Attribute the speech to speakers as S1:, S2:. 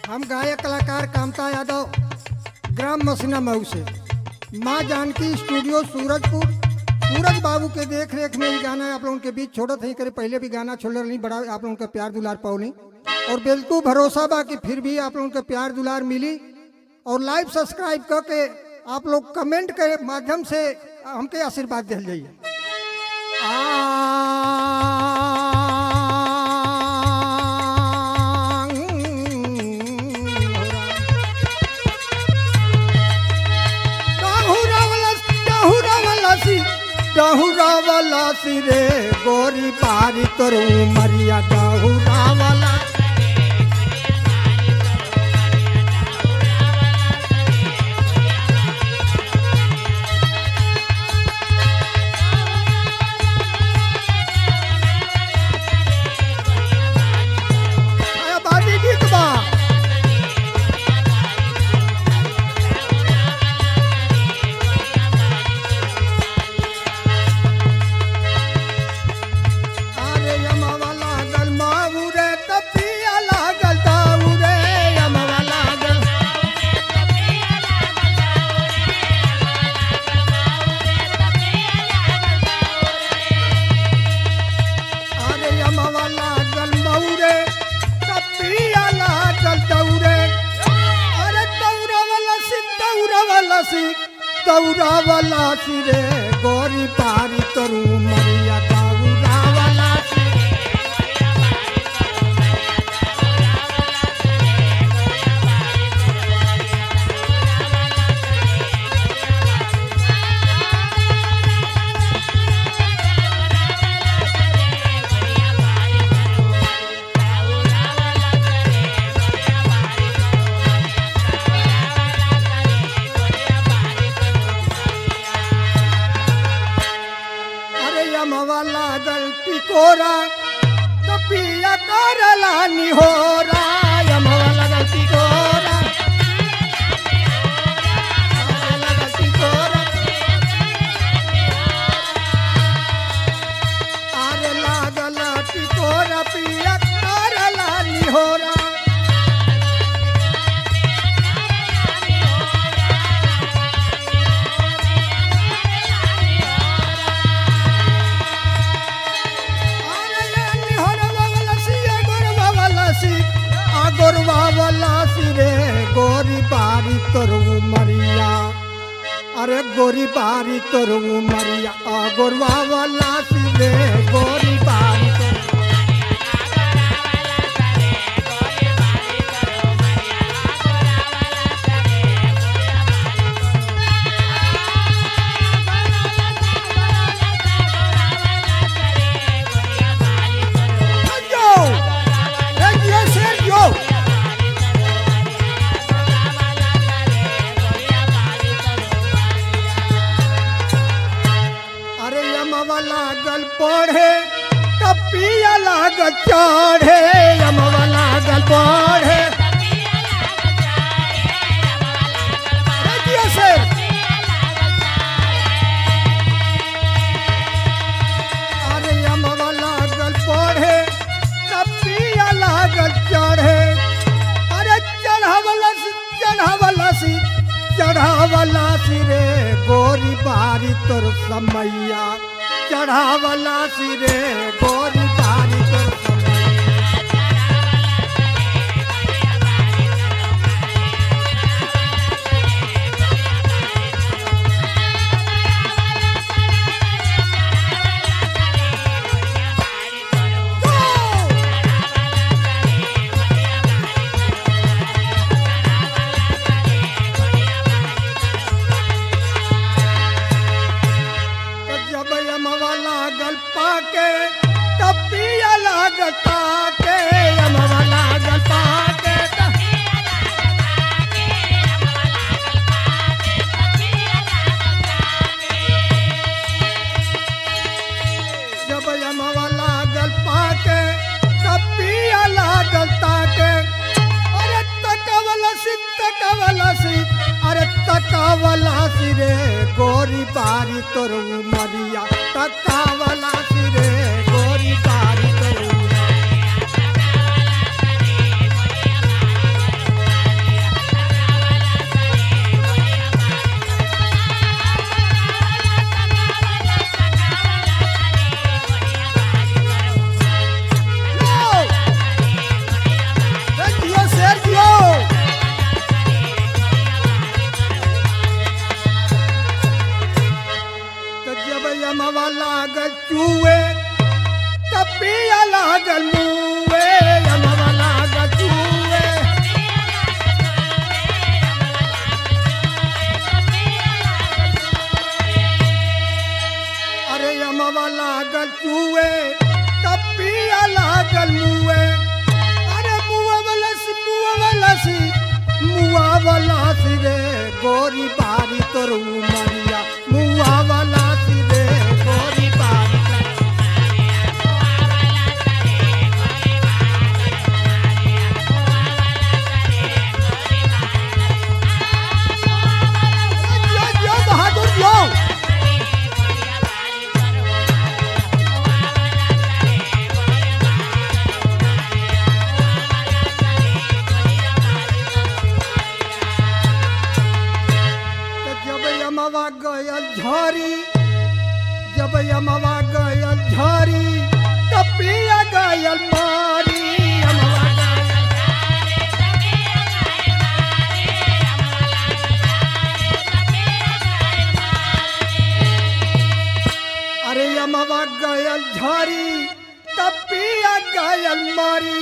S1: हम गायक कलाकार कामता यादव ग्राम मसीना मऊ से माँ जानकी स्टूडियो सूरजपुर सूरज बाबू के देख रेख में ये गाना आप लोगों के बीच छोड़त है करे पहले भी गाना छोड़ रही बड़ा आप लोगों का प्यार दुलार पाओनी और बिल्कुल भरोसा बा कि फिर भी आप लोगों का प्यार दुलार मिली और लाइव सब्सक्राइब करके आप लोग कमेंट के माध्यम से हमके आशीर्वाद दिल जाइए। डहुरा वाला सिरे गोरी पारी करू मरिया डहुरा वाला दौरा वाला सिरे गोरी पारी करू मरिया दौरा वाला गलती कोरा तो पिया करला निहोरा यमवाला गलती कोरा गलती कोरा अरे लागल टिकोरा पिया करला निहोरा गोरवा वाला सिरे गोरी बारी तोरू मरिया अरे गोरी बारी तोरू मरिया गोरवा वाला सिरे गोरी बारी लागल पढ़े कपिया लागल चढ़े यमवा लागल पढ़े अरे यमवा लागल पढ़े कपिया लागल चढ़े अरे चढ़ावला सिरे गोरी बारी तोर समैया चढ़ावला सिरे गोरी बारी तोर लागल पाके तपिया लागल ताके यमवा लागल पाके जब यमवा लागल पाके तपिया लागल ताके अरे तकवला सिरे गोरी बारी तोरू मरिया तकावला सिरे गोरी बारी तोरू मुए तब पिया लागल मुए अरे मुआ वाला सी रे गोरी बारी तोर उमरिया मुआ वाला सी रे गोरी बारी जो बहादुर जो यमवा गयल झरी जब यमवा गयल झरी तब पिया गयल मारी यमवा अरे यमवा गयल झरी तब पिया गयल मारी